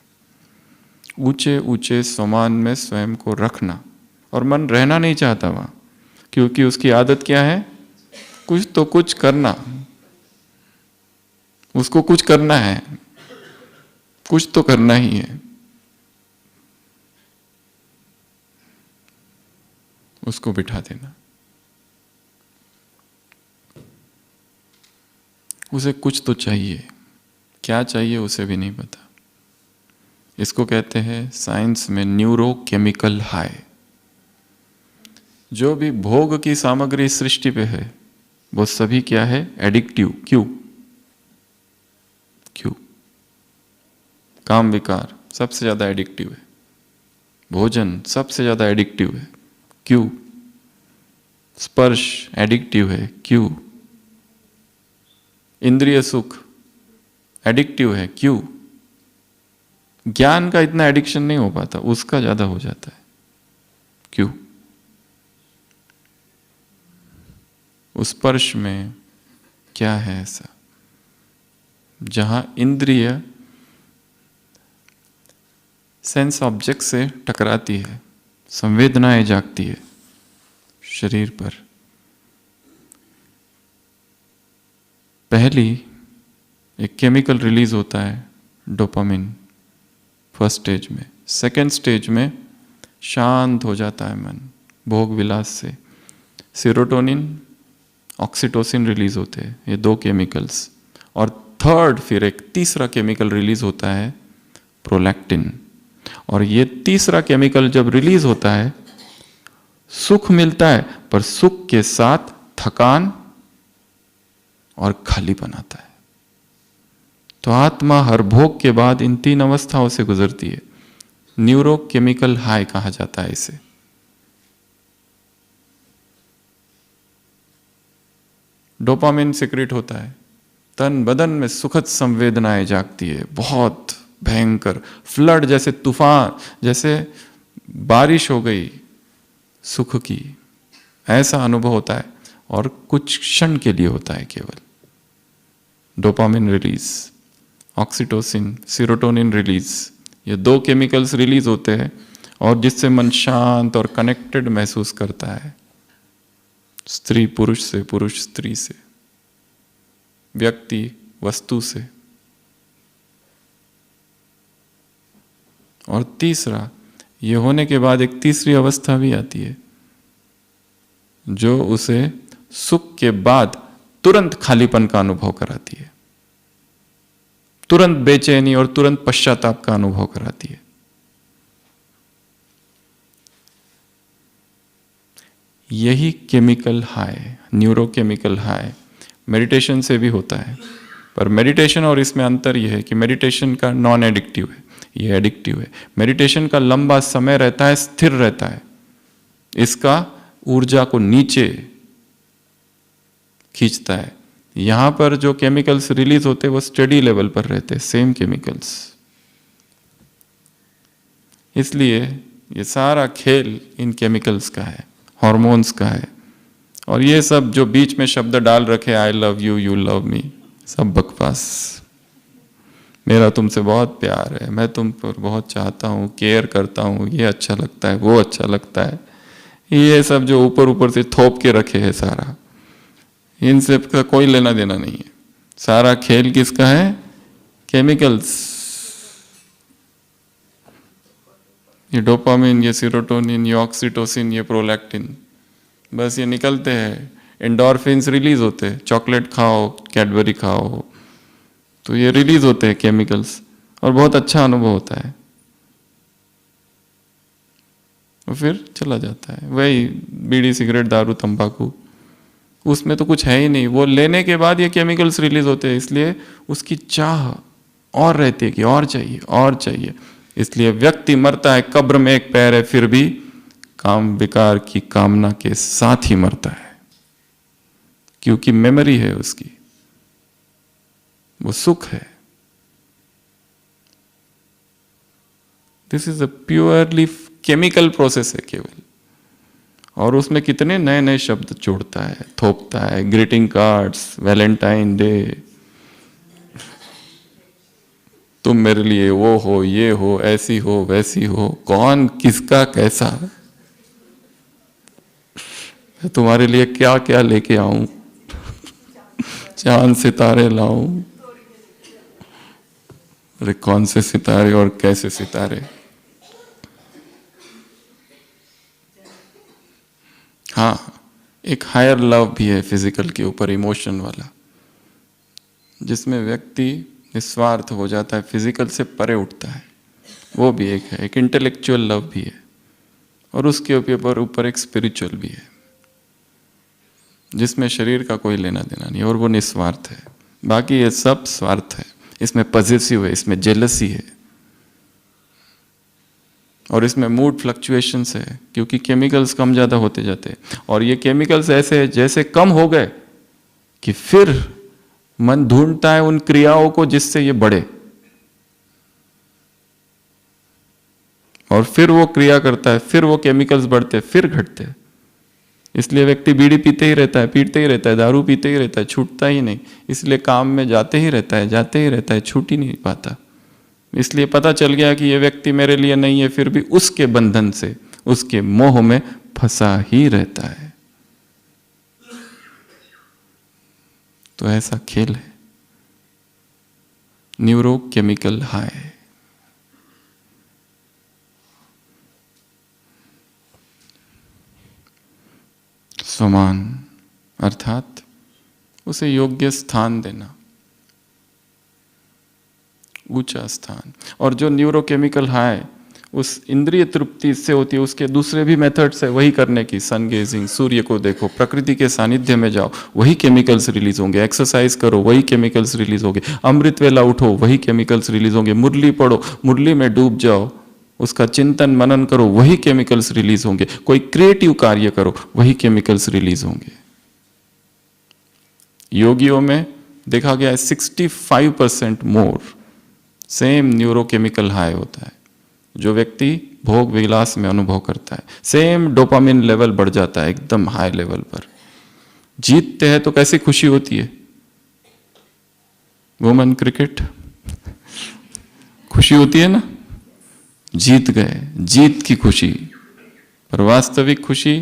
ऊंचे ऊंचे समान में स्वयं को रखना, और मन रहना नहीं चाहता वहां, क्योंकि उसकी आदत क्या है? कुछ तो कुछ करना, उसको कुछ करना है, कुछ तो करना ही है। उसको बिठा देना, उसे कुछ तो चाहिए, क्या चाहिए उसे भी नहीं पता। इसको कहते हैं साइंस में न्यूरोकेमिकल हाई। जो भी भोग की सामग्री सृष्टि पे है वो सभी क्या है? एडिक्टिव। क्यों? क्यों? काम विकार सबसे ज्यादा एडिक्टिव है, भोजन सबसे ज्यादा एडिक्टिव है। क्यों? स्पर्श एडिक्टिव है। क्यों? इंद्रिय सुख एडिक्टिव है। क्यों? ज्ञान का इतना एडिक्शन नहीं हो पाता, उसका ज्यादा हो जाता है। क्यों? उस स्पर्श में क्या है ऐसा जहां इंद्रिय सेंस ऑब्जेक्ट से टकराती है, संवेदनाएं जागती है शरीर पर। पहली एक केमिकल रिलीज होता है डोपामिन फर्स्ट स्टेज में। सेकेंड स्टेज में शांत हो जाता है मन भोग विलास से। सेरोटोनिन ऑक्सीटोसिन रिलीज होते हैं, ये दो केमिकल्स। और थर्ड फिर एक तीसरा केमिकल रिलीज होता है प्रोलैक्टिन। और ये तीसरा केमिकल जब रिलीज होता है सुख मिलता है, पर सुख के साथ थकान और खालीपन आता है। तो आत्मा हर भोग के बाद इन तीन अवस्थाओं से गुजरती है। न्यूरोकेमिकल हाई कहा जाता है इसे। डोपामिन सिक्रेट होता है, तन बदन में सुखद संवेदनाएं जागती है, बहुत भयंकर फ्लड जैसे तूफान, जैसे बारिश हो गई सुख की, ऐसा अनुभव होता है। और कुछ क्षण के लिए होता है केवल। Dopamine release, oxytocin, serotonin release, ये दो केमिकल्स रिलीज होते हैं और जिससे मन शांत और कनेक्टेड महसूस करता है, स्त्री पुरुष से, पुरुष स्त्री से, व्यक्ति वस्तु से। और तीसरा, ये होने के बाद एक तीसरी अवस्था भी आती है जो उसे सुख के बाद तुरंत खालीपन का अनुभव कराती है, तुरंत बेचैनी और तुरंत पश्चाताप का अनुभव कराती है। यही chemical high, neurochemical high meditation से भी होता है। पर मेडिटेशन और इसमें अंतर यह है कि मेडिटेशन का नॉन एडिक्टिव है, ये एडिक्टिव है। मेडिटेशन का लंबा समय रहता है, स्थिर रहता है, इसका ऊर्जा को नीचे खींचता है। यहां पर जो केमिकल्स रिलीज होते हैं वो स्टडी लेवल पर रहते हैं, सेम केमिकल्स। इसलिए ये सारा खेल इन केमिकल्स का है, हॉर्मोन्स का है। और ये सब जो बीच में शब्द डाल रखे, I love you, you love me, सब बकवास। मेरा तुमसे बहुत प्यार है, मैं तुम पर बहुत चाहता हूँ, केयर करता हूँ, ये अच्छा लगता है, वो अच्छा लगता है, ये सब जो ऊपर ऊपर से थोप के रखे है सारा, इन सब का कोई लेना देना नहीं है। सारा खेल किसका है? केमिकल्स। ये डोपामिन, ये सेरोटोनिन, ये ऑक्सीटोसिन, ये प्रोलैक्टिन, बस ये निकलते हैं, एंडोर्फिन्स रिलीज होते हैं। चॉकलेट खाओ, कैडबरी खाओ, तो ये रिलीज होते हैं केमिकल्स और बहुत अच्छा अनुभव होता है। और फिर चला जाता है वही बीड़ी, सिगरेट, दारू, तंबाकू, उसमें तो कुछ है ही नहीं। वो लेने के बाद ये केमिकल्स रिलीज होते हैं, इसलिए उसकी चाह और रहती है कि और चाहिए, और चाहिए। इसलिए व्यक्ति मरता है, कब्र में एक पैर है, फिर भी काम विकार की कामना के साथ ही मरता है, क्योंकि मेमोरी है उसकी, वो सुख है। This is a purely chemical process है केवल। और उसमें कितने नए नए शब्द जोड़ता है, थोपता है, ग्रीटिंग कार्ड्स, वैलेंटाइन डे, तुम मेरे लिए वो हो, ये हो, ऐसी हो, वैसी हो, कौन किसका कैसा, मैं तुम्हारे लिए क्या क्या लेके आऊं, चांद सितारे लाऊं, अरे कौन से सितारे और कैसे सितारे। हाँ, एक हायर लव भी है फिजिकल के ऊपर, इमोशन वाला, जिसमें व्यक्ति निस्वार्थ हो जाता है, फिजिकल से परे उठता है, वो भी एक है। एक इंटेलेक्चुअल लव भी है, और उसके ऊपर एक स्पिरिचुअल भी है, जिसमें शरीर का कोई लेना देना नहीं, और वो निस्वार्थ है। बाकी ये सब स्वार्थ है, इसमें पॉजिटिव है, इसमें जेलसी है, और इसमें मूड फ्लक्चुएशंस है, क्योंकि केमिकल्स कम ज़्यादा होते जाते हैं। और ये केमिकल्स ऐसे हैं जैसे कम हो गए कि फिर मन ढूंढता है उन क्रियाओं को जिससे ये बढ़े, और फिर वो क्रिया करता है, फिर वो केमिकल्स बढ़ते, फिर घटते। इसलिए व्यक्ति बीड़ी पीते ही रहता है, पीते ही रहता है, दारू पीते ही रहता है, छूटता ही नहीं। इसलिए काम में जाते ही रहता है, जाते ही रहता है, छूट ही नहीं पाता। इसलिए पता चल गया कि ये व्यक्ति मेरे लिए नहीं है, फिर भी उसके बंधन से, उसके मोह में फंसा ही रहता है। तो ऐसा खेल है न्यूरोकेमिकल हाई। स्वमान अर्थात उसे योग्य स्थान देना, ऊंचा स्थान। और जो न्यूरोकेमिकल हाई उस इंद्रिय तृप्ति से होती है, उसके दूसरे भी मेथड्स है वही करने की। सन गेजिंग, सूर्य को देखो, प्रकृति के सानिध्य में जाओ, वही केमिकल्स रिलीज होंगे। एक्सरसाइज करो, वही केमिकल्स रिलीज होंगे। अमृत वेला उठो, वही केमिकल्स रिलीज होंगे। मुरली पढ़ो, मुरली में डूब जाओ, उसका चिंतन मनन करो, वही केमिकल्स रिलीज होंगे। कोई क्रिएटिव कार्य करो, वही केमिकल्स रिलीज होंगे। योगियों में देखा गया है 65% मोर सेम न्यूरोकेमिकल हाई होता है। जो व्यक्ति भोग विलास में अनुभव करता है, सेम डोपामिन लेवल बढ़ जाता है एकदम हाई लेवल पर। जीतते हैं तो कैसी खुशी होती है, वुमेन क्रिकेट, खुशी होती है ना, जीत गए, जीत की खुशी। पर वास्तविक खुशी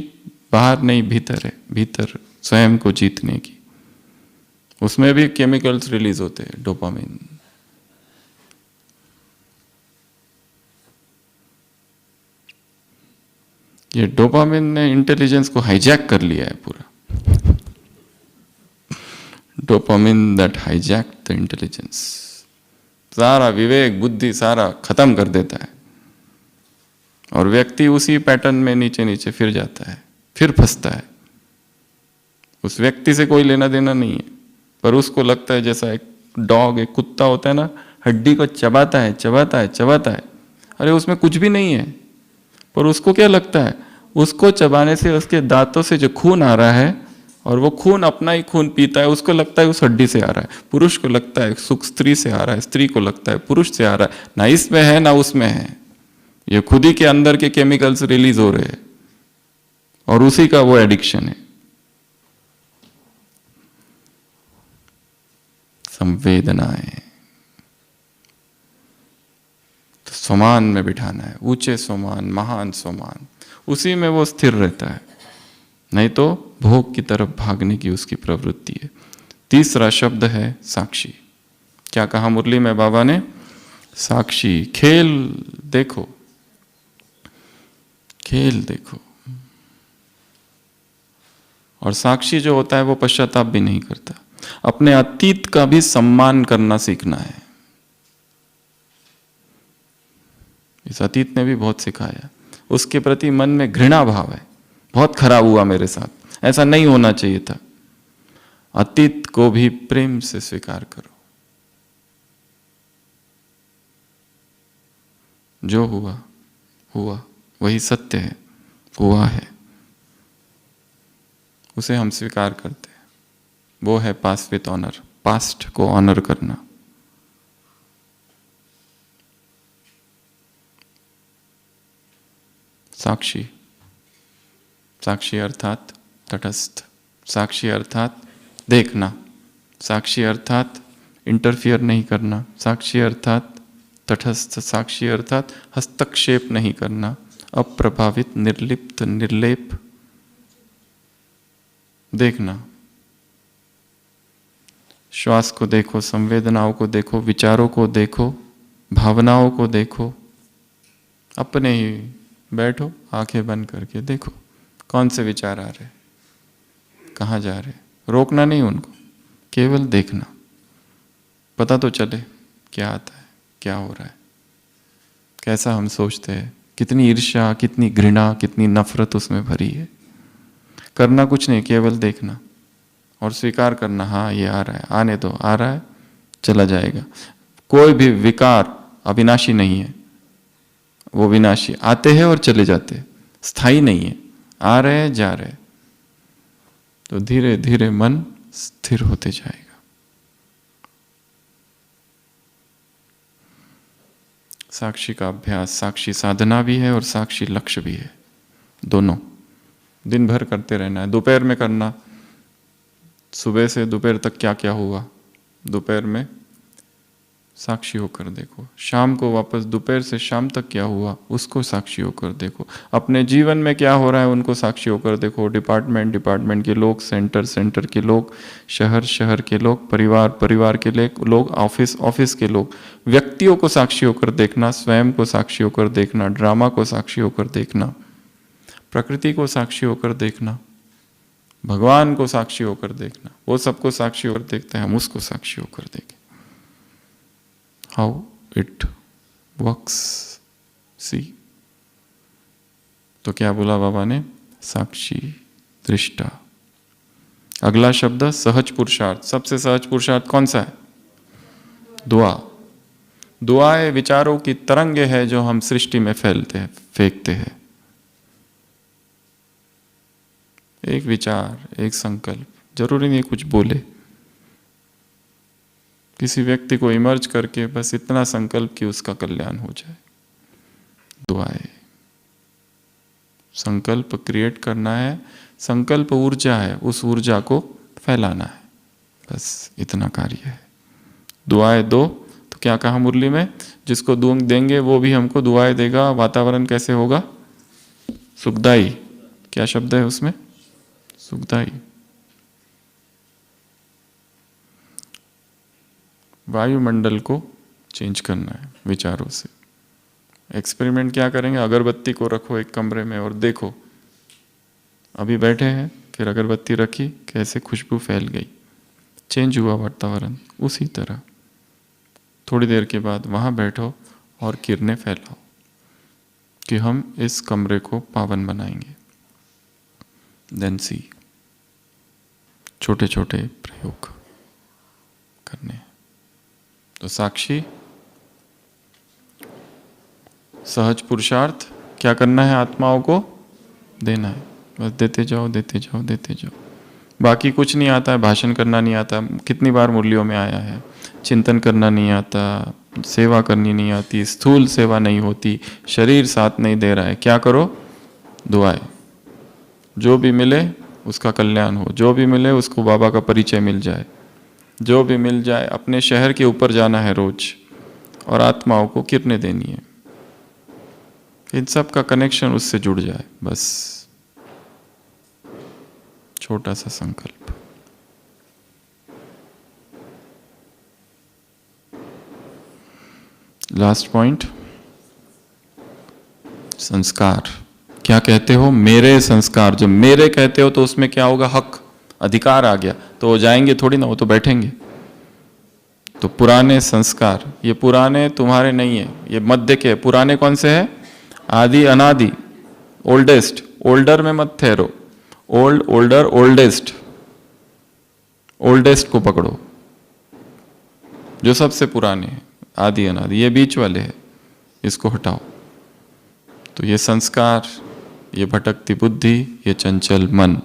बाहर नहीं, भीतर है, भीतर स्वयं को जीतने की। उसमें भी केमिकल्स रिलीज होते हैं, डोपामिन। ये डोपामिन ने इंटेलिजेंस को हाईजैक कर लिया है पूरा। Dopamine that hijack the intelligence, सारा विवेक बुद्धि सारा खत्म कर देता है, और व्यक्ति उसी पैटर्न में नीचे नीचे फिर जाता है, फिर फंसता है। उस व्यक्ति से कोई लेना देना नहीं है, पर उसको लगता है जैसा एक डॉग, एक कुत्ता होता है ना, हड्डी को चबाता है, चबाता है, चबाता है। अरे उसमें कुछ भी नहीं है, पर उसको क्या लगता है, उसको चबाने से उसके दांतों से जो खून आ रहा है, और वो खून अपना ही खून पीता है, उसको लगता है उस हड्डी से आ रहा है। पुरुष को लगता है सुख स्त्री से आ रहा है, स्त्री को लगता है पुरुष से आ रहा है। ना इसमें है ना उसमें है, ये खुद ही के अंदर के केमिकल्स रिलीज हो रहे हैं, और उसी का वो एडिक्शन है। संवेदनाएं तो स्वमान में बिठाना है, ऊंचे स्वमान, महान स्वमान, उसी में वो स्थिर रहता है। नहीं तो भोग की तरफ भागने की उसकी प्रवृत्ति है। तीसरा शब्द है साक्षी। क्या कहा मुरली में बाबा ने? साक्षी, खेल देखो, खेल देखो। और साक्षी जो होता है वो पश्चाताप भी नहीं करता। अपने अतीत का भी सम्मान करना सीखना है। इस अतीत ने भी बहुत सिखाया, उसके प्रति मन में घृणा भाव है, बहुत खराब हुआ मेरे साथ, ऐसा नहीं होना चाहिए था। अतीत को भी प्रेम से स्वीकार करो। जो हुआ हुआ, वही सत्य है, हुआ है, उसे हम स्वीकार करते हैं। वो है पास विथ ऑनर, पास्ट को ऑनर करना। साक्षी, साक्षी अर्थात तटस्थ, साक्षी अर्थात देखना, साक्षी अर्थात इंटरफियर नहीं करना, साक्षी अर्थात तटस्थ, साक्षी अर्थात हस्तक्षेप नहीं करना, अप्रभावित, निर्लिप्त, निर्लेप देखना। श्वास को देखो, संवेदनाओं को देखो, विचारों को देखो, भावनाओं को देखो। अपने ही बैठो, आंखें बंद करके देखो कौन से विचार आ रहे, कहाँ जा रहे। रोकना नहीं उनको, केवल देखना। पता तो चले क्या आता है, क्या हो रहा है, कैसा हम सोचते हैं, कितनी ईर्ष्या, कितनी घृणा, कितनी नफरत उसमें भरी है। करना कुछ नहीं, केवल देखना और स्वीकार करना, हाँ ये आ रहा है, आने दो, आ रहा है, चला जाएगा। कोई भी विकार अविनाशी नहीं है, वो विनाशी आते हैं और चले जाते हैं, स्थायी नहीं है, आ रहे हैं, जा रहे हैं। तो धीरे धीरे मन स्थिर होते जाएगा। साक्षी का अभ्यास साक्षी साधना भी है और साक्षी लक्ष्य भी है, दोनों दिन भर करते रहना है। दोपहर में करना, सुबह से दोपहर तक क्या क्या हुआ, दोपहर में साक्षी होकर देखो। शाम को वापस दोपहर से शाम तक क्या हुआ उसको साक्षी होकर देखो। अपने जीवन में क्या हो रहा है उनको साक्षी होकर देखो। डिपार्टमेंट के लोग, सेंटर के लोग, शहर के लोग, परिवार के लोग, ऑफिस के लोग, व्यक्तियों को साक्षी होकर देखना, स्वयं को साक्षी होकर देखना, ड्रामा को साक्षी होकर देखना, प्रकृति को साक्षी होकर देखना, भगवान को साक्षी होकर देखना। वो सबको साक्षी होकर देखते हैं, हम उसको साक्षी होकर देखें। हाउ इट वर्क्स, सी। तो क्या बोला बाबा ने? साक्षी दृष्टा। अगला शब्द सहज पुरुषार्थ। सबसे सहज पुरुषार्थ कौन सा है? दुआ। दुआएं विचारों की तरंगे है जो हम सृष्टि में फेंकते हैं। एक विचार, एक संकल्प, जरूरी नहीं कुछ बोले, किसी व्यक्ति को इमर्ज करके बस इतना संकल्प कि उसका कल्याण हो जाए। दुआएं, संकल्प क्रिएट करना है, संकल्प ऊर्जा है, उस ऊर्जा को फैलाना है, बस इतना कार्य है। दुआएं दो, तो क्या कहा मुरली में? जिसको देंगे वो भी हमको दुआएं देगा। वातावरण कैसे होगा? सुखदाई। क्या शब्द है उसमें? सुखदाई। वायुमंडल को चेंज करना है विचारों से। एक्सपेरिमेंट क्या करेंगे? अगरबत्ती को रखो एक कमरे में और देखो, अभी बैठे हैं, फिर अगरबत्ती रखी, कैसे खुशबू फैल गई, चेंज हुआ वातावरण। उसी तरह थोड़ी देर के बाद वहां बैठो और किरणें फैलाओ कि हम इस कमरे को पावन बनाएंगे। देन सी, छोटे छोटे प्रयोग करने। तो साक्षी, सहज पुरुषार्थ क्या करना है? आत्माओं को देना है, बस देते जाओ देते जाओ देते जाओ। बाकी कुछ नहीं आता है, भाषण करना नहीं आता, कितनी बार मुरलियों में आया है। चिंतन करना नहीं आता, सेवा करनी नहीं आती, स्थूल सेवा नहीं होती, शरीर साथ नहीं दे रहा है, क्या करो? दुआएं। जो भी मिले उसका कल्याण हो, जो भी मिले उसको बाबा का परिचय मिल जाए, जो भी मिल जाए। अपने शहर के ऊपर जाना है रोज और आत्माओं को किरणें देनी है, इन सब का कनेक्शन उससे जुड़ जाए, बस छोटा सा संकल्प। लास्ट पॉइंट, संस्कार। क्या कहते हो? मेरे संस्कार। जो मेरे कहते हो तो उसमें क्या होगा? हक, अधिकार आ गया, तो वो जाएंगे थोड़ी ना, वो तो बैठेंगे। तो पुराने संस्कार, ये पुराने तुम्हारे नहीं है, ये मध्य के। पुराने कौन से है? आदि अनादि, ओल्डेस्ट। ओल्डर में मत ठहरो, ओल्ड, ओल्डर, ओल्डेस्ट। ओल्डेस्ट को पकड़ो, जो सबसे पुराने हैं, आदि अनादि। ये बीच वाले हैं, इसको हटाओ। तो ये संस्कार, ये भटकती बुद्धि, ये चंचल मन,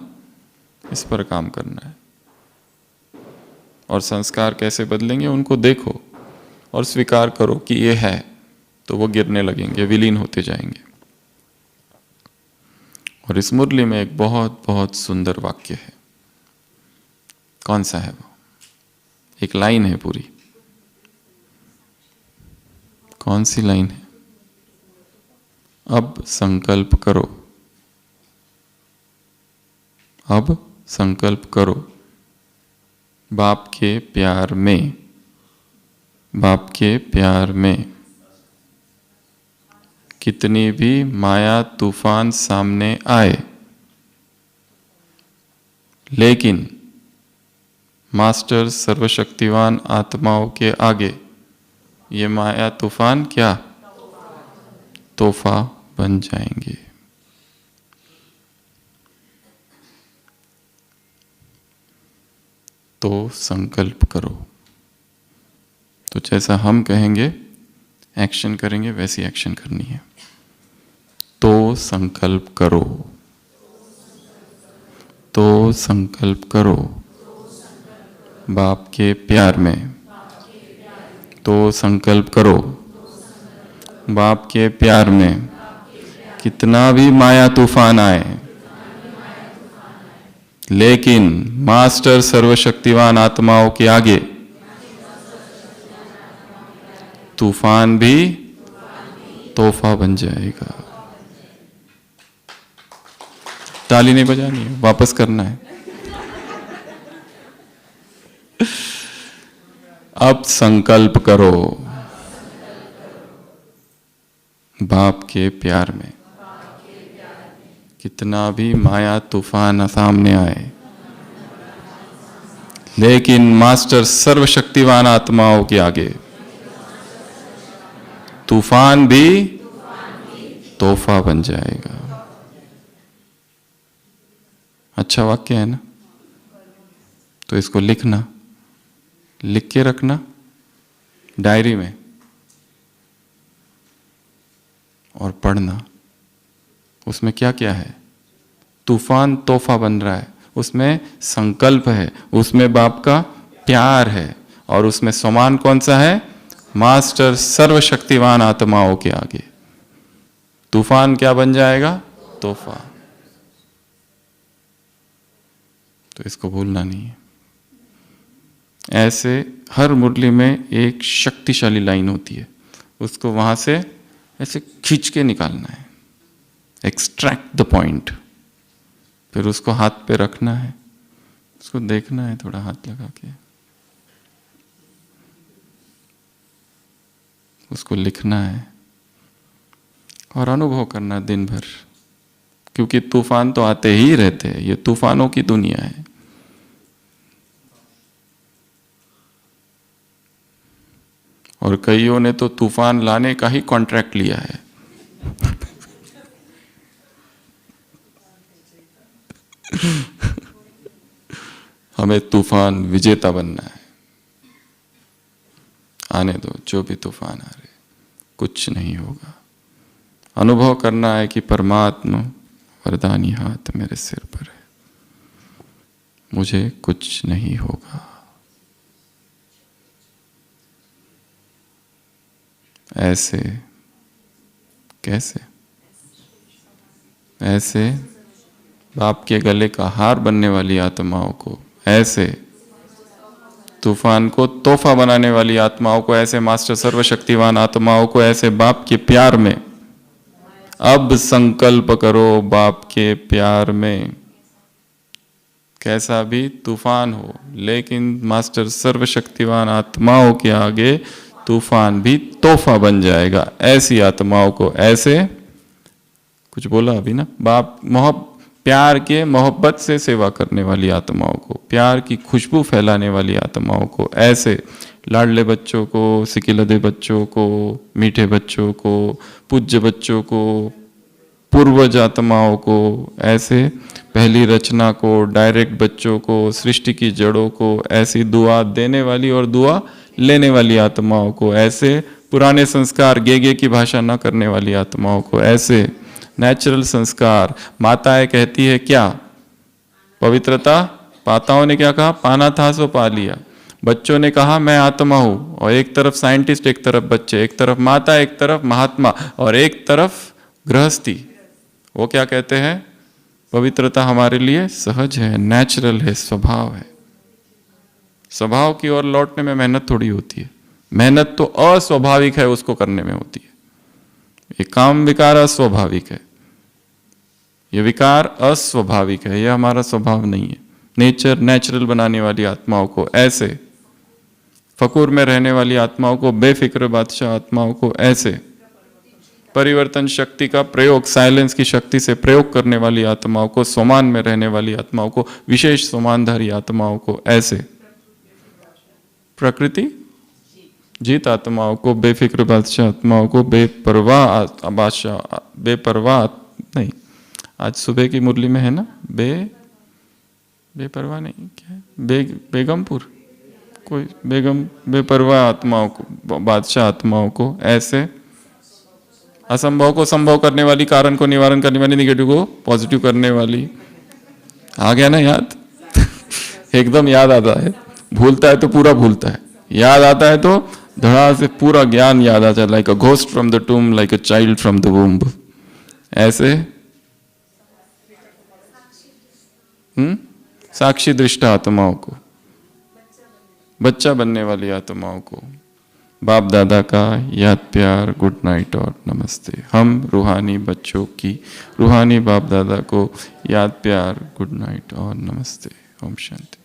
इस पर काम करना है। और संस्कार कैसे बदलेंगे उनको देखो और स्वीकार करो कि ये है, तो वो गिरने लगेंगे, विलीन होते जाएंगे। और इस मुरली में एक बहुत बहुत सुंदर वाक्य है। कौन सा है वो? एक लाइन है पूरी। कौन सी लाइन है? अब संकल्प करो, अब संकल्प करो, बाप के प्यार में, बाप के प्यार में। कितनी भी माया तूफान सामने आए, लेकिन मास्टर सर्वशक्तिवान आत्माओं के आगे ये माया तूफान क्या? तोहफा बन जाएंगे। तो संकल्प करो। तो जैसा हम कहेंगे एक्शन करेंगे, वैसी एक्शन करनी है। तो संकल्प करो, तो संकल्प करो बाप के प्यार में, तो संकल्प करो बाप के प्यार में कितना भी माया तूफान आए, लेकिन मास्टर सर्वशक्तिवान आत्माओं के आगे तूफान भी तोहफा बन जाएगा। ताली नहीं बजानी है, वापस करना है। अब संकल्प करो बाप के प्यार में कितना भी माया तूफान सामने आए, लेकिन मास्टर सर्वशक्तिवान आत्माओं के आगे तूफान भी तोहफा बन जाएगा। अच्छा वाक्य है ना? तो इसको लिखना, लिख के रखना डायरी में और पढ़ना। उसमें क्या क्या है? तूफान तोहफा बन रहा है, उसमें संकल्प है, उसमें बाप का प्यार है, और उसमें समान कौन सा है? मास्टर सर्वशक्तिवान आत्माओं के आगे तूफान क्या बन जाएगा? तोहफा। तो इसको भूलना नहीं है। ऐसे हर मुरली में एक शक्तिशाली लाइन होती है, उसको वहां से ऐसे खींच के निकालना है, एक्सट्रैक्ट द पॉइंट, फिर उसको हाथ पे रखना है, उसको देखना है थोड़ा हाथ लगा के, उसको लिखना है और अनुभव करना दिन भर, क्योंकि तूफान तो आते ही रहते हैं, ये तूफानों की दुनिया है। और कईयों ने तो तूफान लाने का ही कॉन्ट्रैक्ट लिया है। हमें तूफान विजेता बनना है। आने दो, जो भी तूफान आ रहे, कुछ नहीं होगा। अनुभव करना है कि परमात्मा वरदानी हाथ मेरे सिर पर है, मुझे कुछ नहीं होगा। ऐसे कैसे? ऐसे बाप के गले का हार बनने वाली आत्माओं को, ऐसे तूफान को तोहफा बनाने वाली आत्माओं को, ऐसे मास्टर सर्वशक्तिवान आत्माओं को, ऐसे बाप के प्यार में अब संकल्प करो। बाप के प्यार में कैसा भी तूफान हो, लेकिन मास्टर सर्वशक्तिवान आत्माओं के आगे तूफान भी तोहफा बन जाएगा। ऐसी आत्माओं को, ऐसे कुछ बोला अभी ना, बाप प्यार के मोहब्बत से सेवा करने वाली आत्माओं को, प्यार की खुशबू फैलाने वाली आत्माओं को, ऐसे लाडले बच्चों को, सिकिलदे बच्चों को, मीठे बच्चों को, पूज्य बच्चों को, पूर्वज आत्माओं को, ऐसे पहली रचना को, डायरेक्ट बच्चों को, सृष्टि की जड़ों को, ऐसी दुआ देने वाली और दुआ लेने वाली आत्माओं को, ऐसे पुराने संस्कार गे की भाषा न करने वाली आत्माओं को, ऐसे नेचुरल संस्कार। माताएं कहती है क्या? पवित्रता। पाताओं ने क्या कहा? पाना था सो पा लिया। बच्चों ने कहा मैं आत्मा हूं, और एक तरफ साइंटिस्ट, एक तरफ बच्चे, एक तरफ माता, एक तरफ महात्मा, और एक तरफ गृहस्थी। वो क्या कहते हैं? पवित्रता हमारे लिए सहज है, नेचुरल है, स्वभाव है। स्वभाव की ओर लौटने में मेहनत थोड़ी होती है, मेहनत तो अस्वाभाविक है, उसको करने में होती है। ये काम विकार अस्वाभाविक है, ये विकार अस्वाभाविक है, यह हमारा स्वभाव नहीं है। नेचर नेचुरल बनाने वाली आत्माओं को, ऐसे फकूर में रहने वाली आत्माओं को, बेफिक्र बादशाह आत्माओं को, ऐसे परिवर्तन शक्ति का प्रयोग, साइलेंस की शक्ति से प्रयोग करने वाली आत्माओं को, सोमान में रहने वाली आत्माओं को, विशेष सोमानधारी आत्माओं को, ऐसे प्रकृति जीत आत्माओं को, बेफिक्र बादशाह आत्माओं को, बेपरवाह बादशाह, बेपरवाह नहीं, आज सुबह की मुरली में है ना, बेपरवाह नहीं, क्या है, बेगमपुर कोई बेगम, बेपरवाह आत्माओं को, बादशाह आत्माओं को, ऐसे असंभव को संभव करने वाली, कारण को निवारण करने वाली, निगेटिव को पॉजिटिव करने वाली। आ गया ना याद? एकदम याद आता है, भूलता है तो पूरा भूलता है, याद आता है तो धड़ा से पूरा ज्ञान याद आ जाए, like a ghost from the टूम, like a child from the womb. ऐसे साक्षी दृष्ट आत्माओं को, बच्चा बनने वाली आत्माओं को बाप दादा का याद, प्यार, गुड नाइट और नमस्ते। हम रूहानी बच्चों की रूहानी बाप दादा को याद, प्यार, गुड नाइट और नमस्ते। ओम शांति।